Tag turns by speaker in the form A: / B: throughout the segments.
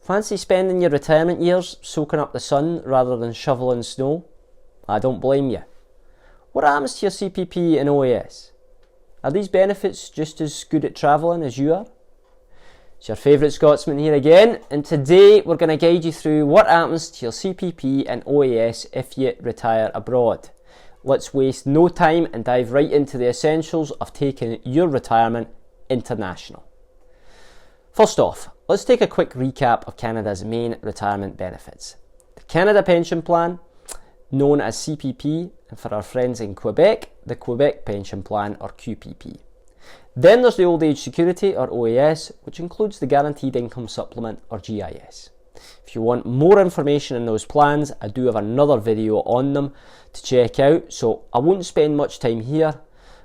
A: Fancy spending your retirement years soaking up the sun rather than shoveling snow? I don't blame you. What happens to your CPP and OAS? Are these benefits just as good at travelling as you are? It's your favourite Scotsman here again, and today we're going to guide you through what happens to your CPP and OAS if you retire abroad. Let's waste no time and dive right into the essentials of taking your retirement international. First off, let's take a quick recap of Canada's main retirement benefits. The Canada Pension Plan, known as CPP, and for our friends in Quebec, the Quebec Pension Plan or QPP. Then there's the Old Age Security or OAS, which includes the Guaranteed Income Supplement or GIS. If you want more information on those plans, I do have another video on them to check out, so I won't spend much time here,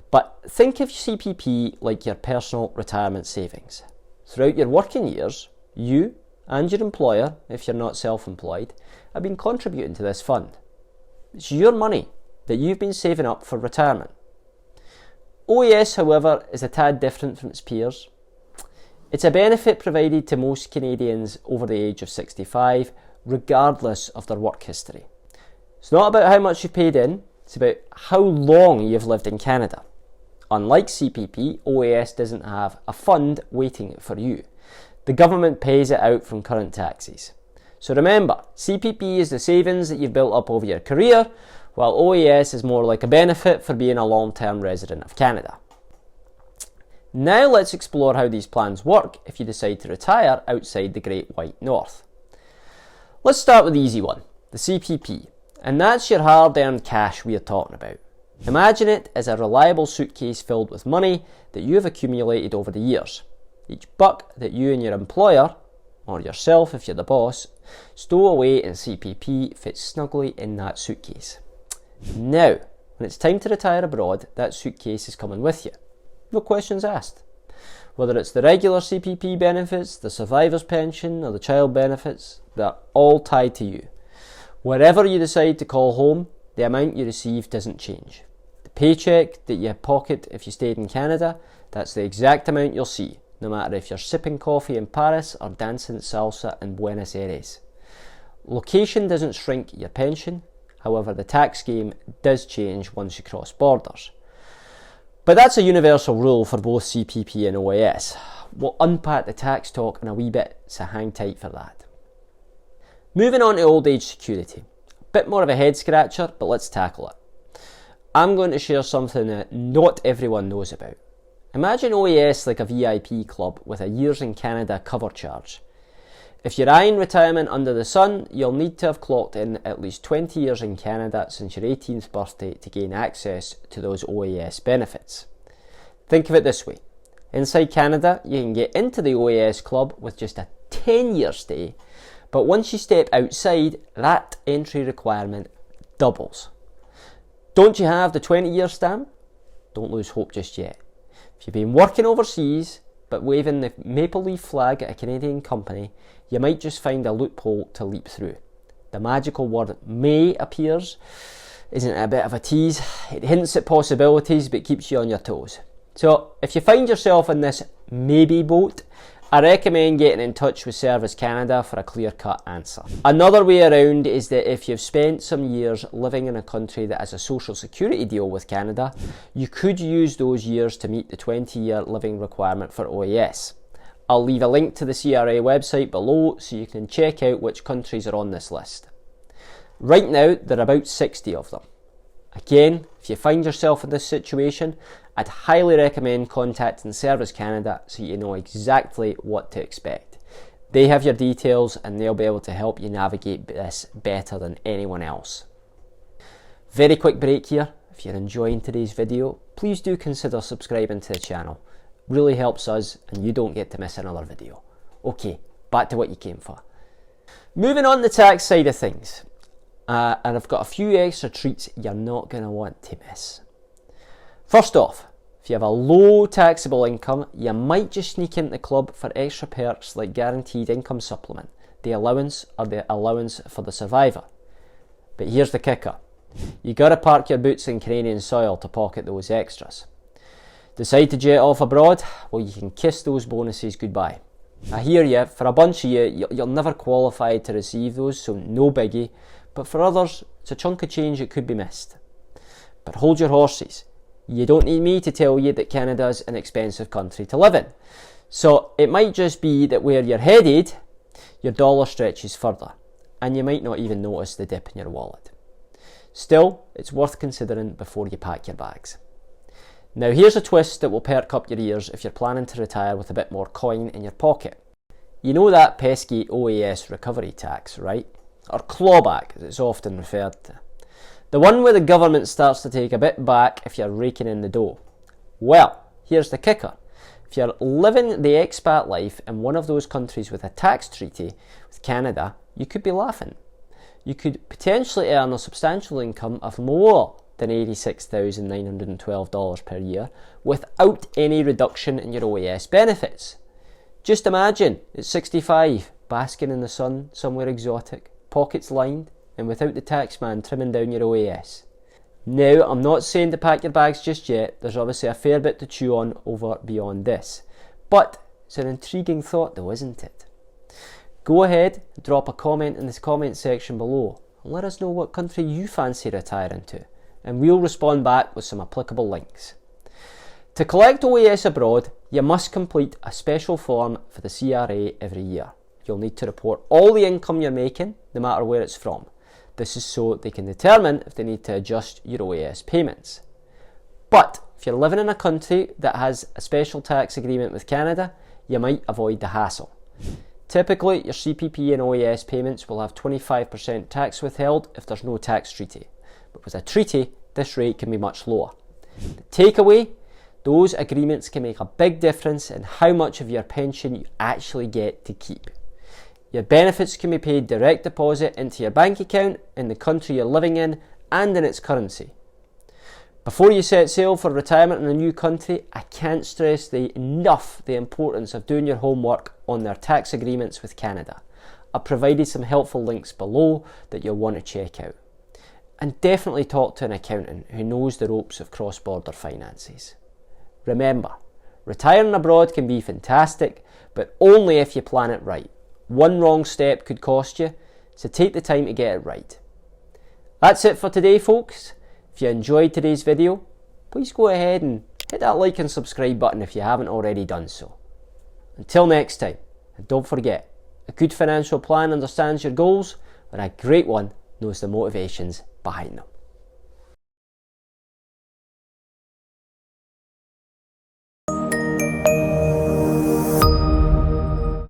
A: but think of CPP like your personal retirement savings. Throughout your working years, you and your employer, if you're not self-employed, have been contributing to this fund. It's your money that you've been saving up for retirement. OAS, however, is a tad different from its peers. It's a benefit provided to most Canadians over the age of 65, regardless of their work history. It's not about how much you've paid in, it's about how long you've lived in Canada. Unlike CPP, OAS doesn't have a fund waiting for you. The government pays it out from current taxes. So remember, CPP is the savings that you've built up over your career, while OAS is more like a benefit for being a long-term resident of Canada. Now let's explore how these plans work if you decide to retire outside the Great White North. Let's start with the easy one, the CPP, and that's your hard-earned cash we are talking about. Imagine it as a reliable suitcase filled with money that you have accumulated over the years. Each buck that you and your employer, or yourself if you're the boss, stow away in CPP fits snugly in that suitcase. Now, when it's time to retire abroad, that suitcase is coming with you. No questions asked. Whether it's the regular CPP benefits, the survivor's pension, or the child benefits, they're all tied to you. Wherever you decide to call home, the amount you receive doesn't change. The paycheck that you pocket if you stayed in Canada, that's the exact amount you'll see, no matter if you're sipping coffee in Paris or dancing salsa in Buenos Aires. Location doesn't shrink your pension, however the tax game does change once you cross borders. But that's a universal rule for both CPP and OAS. We'll unpack the tax talk in a wee bit, so hang tight for that. Moving on to Old Age Security. A bit more of a head scratcher, but let's tackle it. I'm going to share something that not everyone knows about. Imagine OAS like a VIP club with a years in Canada cover charge. If you're eyeing retirement under the sun, you'll need to have clocked in at least 20 years in Canada since your 18th birthday to gain access to those OAS benefits. Think of it this way. Inside Canada, you can get into the OAS club with just a 10-year stay, but once you step outside, that entry requirement doubles. Don't you have the 20-year stamp? Don't lose hope just yet. If you've been working overseas, but waving the maple leaf flag at a Canadian company, you might just find a loophole to leap through. The magical word may appears. Isn't it a bit of a tease? It hints at possibilities but keeps you on your toes. So if you find yourself in this maybe boat, I recommend getting in touch with Service Canada for a clear-cut answer. Another way around is that if you've spent some years living in a country that has a social security deal with Canada, you could use those years to meet the 20-year living requirement for OAS. I'll leave a link to the CRA website below so you can check out which countries are on this list. Right now, there are about 60 of them. Again, if you find yourself in this situation, I'd highly recommend contacting Service Canada so you know exactly what to expect. They have your details and they'll be able to help you navigate this better than anyone else. Very quick break here. If you're enjoying today's video, please do consider subscribing to the channel. Really helps us and you don't get to miss another video. Okay, back to what you came for. Moving on to the tax side of things. And I've got a few extra treats you're not going to want to miss. First off, if you have a low taxable income, you might just sneak into the club for extra perks like Guaranteed Income Supplement, the allowance or the allowance for the survivor. But here's the kicker. You got to park your boots in Canadian soil to pocket those extras. Decide to jet off abroad? Well, you can kiss those bonuses goodbye. I hear you, for a bunch of you, you'll never qualify to receive those, so no biggie, but for others, it's a chunk of change that could be missed. But hold your horses. You don't need me to tell you that Canada's an expensive country to live in. So it might just be that where you're headed, your dollar stretches further, and you might not even notice the dip in your wallet. Still, it's worth considering before you pack your bags. Now here's a twist that will perk up your ears if you're planning to retire with a bit more coin in your pocket. You know that pesky OAS Recovery Tax, right? Or clawback, as it's often referred to. The one where the government starts to take a bit back if you're raking in the dough. Well, here's the kicker. If you're living the expat life in one of those countries with a tax treaty with Canada, you could be laughing. You could potentially earn a substantial income of more than $86,912 per year without any reduction in your OAS benefits. Just imagine, at 65, basking in the sun somewhere exotic, pockets lined, and without the taxman trimming down your OAS. Now, I'm not saying to pack your bags just yet, there's obviously a fair bit to chew on over beyond this. But it's an intriguing thought though, isn't it? Go ahead and drop a comment in this comment section below and let us know what country you fancy retiring to, and we'll respond back with some applicable links. To collect OAS Abroad, you must complete a special form for the CRA every year. You'll need to report all the income you're making, no matter where it's from. This is so they can determine if they need to adjust your OAS payments. But if you're living in a country that has a special tax agreement with Canada, you might avoid the hassle. Typically, your CPP and OAS payments will have 25% tax withheld if there's no tax treaty. But with a treaty, this rate can be much lower. The takeaway, those agreements can make a big difference in how much of your pension you actually get to keep. Your benefits can be paid direct deposit into your bank account in the country you're living in and in its currency. Before you set sail for retirement in a new country, I can't stress enough the importance of doing your homework on their tax agreements with Canada. I've provided some helpful links below that you'll want to check out. And definitely talk to an accountant who knows the ropes of cross-border finances. Remember, retiring abroad can be fantastic, but only if you plan it right. One wrong step could cost you, so take the time to get it right. That's it for today, folks. If you enjoyed today's video, please go ahead and hit that like and subscribe button if you haven't already done so. Until next time, and don't forget, a good financial plan understands your goals, but a great one knows the motivations behind them.